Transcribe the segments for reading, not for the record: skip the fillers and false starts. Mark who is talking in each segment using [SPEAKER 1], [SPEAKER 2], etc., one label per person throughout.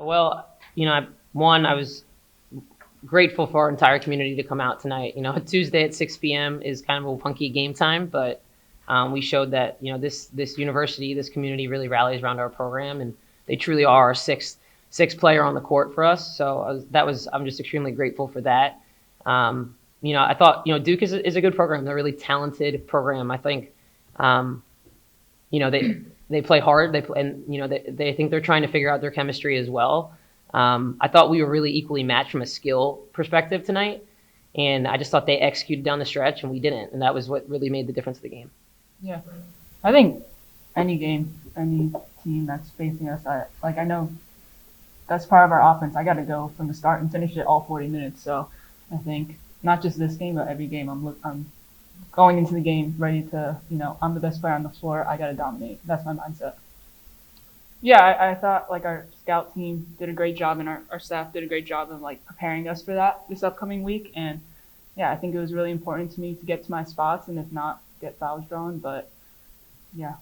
[SPEAKER 1] Well, I was grateful for our entire community to come out tonight. Tuesday at 6 p.m. is kind of a funky game time, but we showed that this university, this community really rallies around our program, and they truly are our sixth player on the court for us. So I'm just extremely grateful for that. I thought Duke is a good program. They're a really talented program. I think they play hard. They think they're trying to figure out their chemistry as well. I thought we were really equally matched from a skill perspective tonight, and I just thought they executed down the stretch and we didn't, and that was what really made the difference of the game.
[SPEAKER 2] Yeah, I think any game, any team that's facing us, I know that's part of our offense. I got to go from the start and finish it all 40 minutes. So I think not just this game, but every game, I'm going into the game ready to, I'm the best player on the floor. I got to dominate. That's my mindset. Yeah, I thought our scout team did a great job, and our staff did a great job of preparing us for this upcoming week. And yeah, I think it was really important to me to get to my spots, and if not, get fouls drawn. But yeah,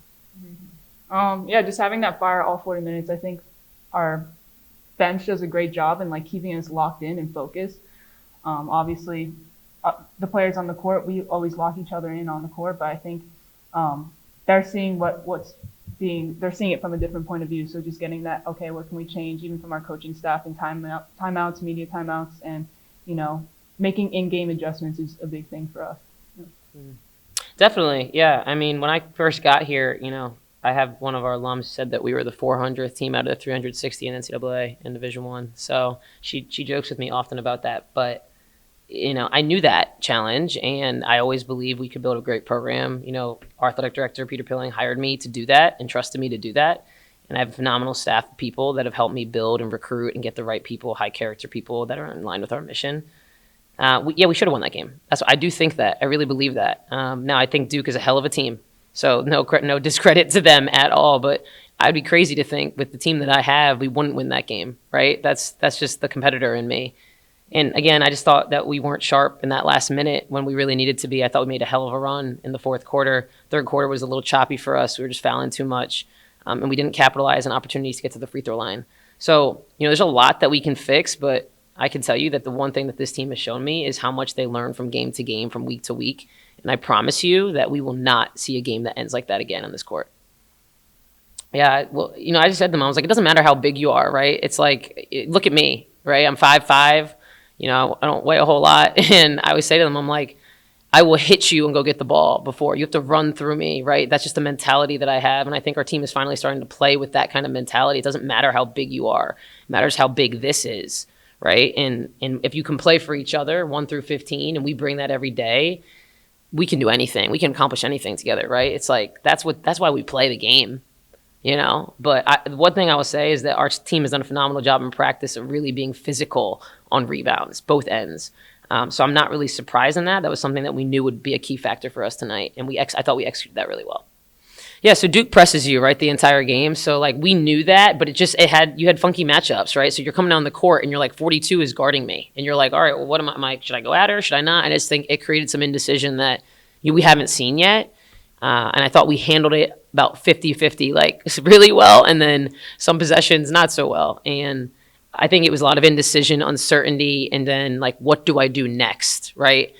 [SPEAKER 2] just having that fire all 40 minutes. I think our bench does a great job in keeping us locked in and focused. Obviously, the players on the court, we always lock each other in on the court, but I think they're seeing they're seeing it from a different point of view. So just getting that, okay, what can we change, even from our coaching staff, and timeouts, media timeouts, and making in-game adjustments is a big thing for us.
[SPEAKER 1] Definitely, yeah. I mean, when I first got here, I have one of our alums said that we were the 400th team out of the 360 in NCAA in Division I. So she jokes with me often about that, but I knew that challenge, and I always believed we could build a great program. Our athletic director, Peter Pilling, hired me to do that and trusted me to do that. And I have a phenomenal staff of people that have helped me build and recruit and get the right people, high character people that are in line with our mission. We should have won that game. I do think that. I really believe that. Now, I think Duke is a hell of a team. So no discredit to them at all. But I'd be crazy to think with the team that I have, we wouldn't win that game, right? That's just the competitor in me. And again, I just thought that we weren't sharp in that last minute when we really needed to be. I thought we made a hell of a run in the fourth quarter. Third quarter was a little choppy for us. We were just fouling too much, and we didn't capitalize on opportunities to get to the free throw line. So, there's a lot that we can fix, but I can tell you that the one thing that this team has shown me is how much they learn from game to game, from week to week. And I promise you that we will not see a game that ends like that again on this court. Yeah, well, I just said to them, I was like, it doesn't matter how big you are, right? It's look at me, right? I'm 5'5". I don't weigh a whole lot. And I always say to them, I'm like, I will hit you and go get the ball before. You have to run through me, right? That's just the mentality that I have. And I think our team is finally starting to play with that kind of mentality. It doesn't matter how big you are. It matters how big this is, right? And if you can play for each other 1 through 15, and we bring that every day, we can do anything. We can accomplish anything together, right? It's that's why we play the game. But one thing I will say is that our team has done a phenomenal job in practice of really being physical on rebounds, both ends. So I'm not really surprised in that. That was something that we knew would be a key factor for us tonight, and I thought we executed that really well. Yeah, so Duke presses you, right, the entire game. So we knew that, but you had funky matchups, right? So you're coming down the court and you're 42 is guarding me, and you're like, all right, well, what am I? Should I go at her? Should I not? I just think it created some indecision that we haven't seen yet. And I thought we handled it about 50-50, really well, and then some possessions not so well. And I think it was a lot of indecision, uncertainty, and then what do I do next, right?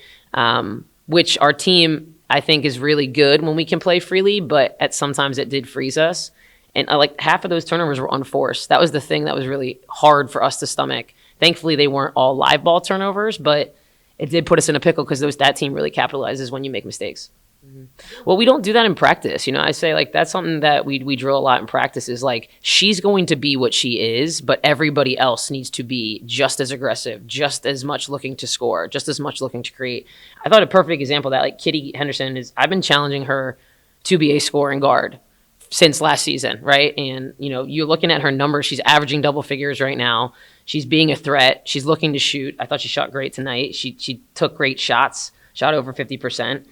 [SPEAKER 1] Which our team, I think, is really good when we can play freely, but sometimes it did freeze us. And half of those turnovers were unforced. That was the thing that was really hard for us to stomach. Thankfully, they weren't all live ball turnovers, but it did put us in a pickle because that team really capitalizes when you make mistakes. Mm-hmm. Well, we don't do that in practice. I say that's something that we drill a lot in practice is she's going to be what she is, but everybody else needs to be just as aggressive, just as much looking to score, just as much looking to create. I thought a perfect example of that, Kitty Henderson, is I've been challenging her to be a scoring guard since last season, right? And, you're looking at her numbers. She's averaging double figures right now. She's being a threat. She's looking to shoot. I thought she shot great tonight. She took great shots, shot over 50%.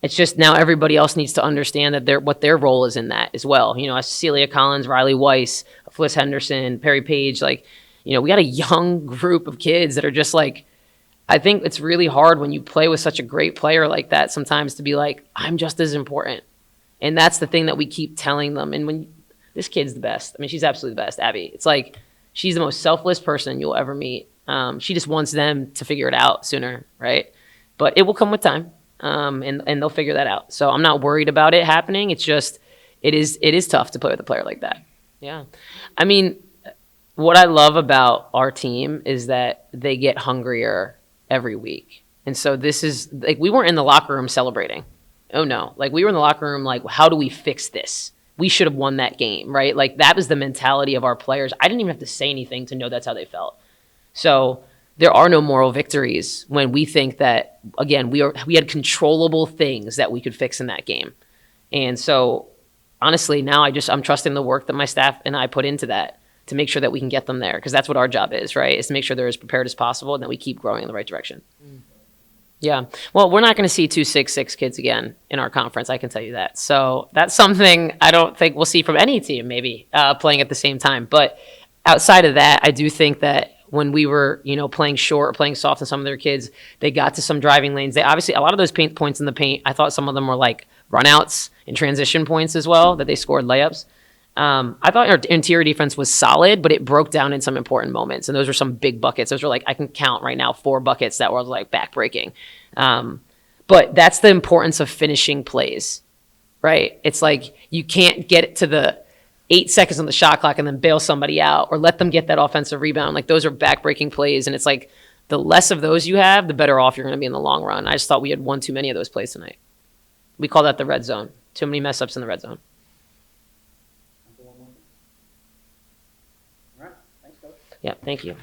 [SPEAKER 1] It's just now everybody else needs to understand that what their role is in that as well. Celia Collins, Riley Weiss, Fliss Henderson, Perry Page, we got a young group of kids that are just I think it's really hard when you play with such a great player like that sometimes to be I'm just as important. And that's the thing that we keep telling them. And when this kid's the best, I mean, she's absolutely the best, Abbey. It's She's the most selfless person you'll ever meet. She just wants them to figure it out sooner, right? But it will come with time, and they'll figure that out. So I'm not worried about it happening. It's just it is tough to play with a player like that. Yeah, I mean, what I love about our team is that they get hungrier every week, and so this is like we weren't in the locker room celebrating. Oh no, like we were in the locker room like, how do we fix this? We should have won that game, right? Like that was the mentality of our players. I didn't even have to say anything to know that's how they felt. So there are no moral victories when we think that, again, we had controllable things that we could fix in that game. And so honestly, now I'm trusting the work that my staff and I put into that to make sure that we can get them there, because that's what our job is, right? Is to make sure they're as prepared as possible and that we keep growing in the right direction. Yeah. Well, we're not going to see 2-6-6 kids again in our conference. I can tell you that. So that's something I don't think we'll see from any team maybe playing at the same time. But outside of that, I do think that when we were, playing short or playing soft and some of their kids, they got to some driving lanes. They obviously, a lot of those paint points in the paint, I thought some of them were like runouts and transition points as well, that they scored layups. I thought our interior defense was solid, but it broke down in some important moments. And those were some big buckets. Those were like, I can count right now 4 buckets that were like backbreaking. But that's the importance of finishing plays, right? It's like you can't get it to the 8 seconds on the shot clock and then bail somebody out or let them get that offensive rebound. Like those are backbreaking plays. And it's like the less of those you have, the better off you're going to be in the long run. I just thought we had one too many of those plays tonight. We call that the red zone. Too many mess ups in the red zone. Yeah, thank you.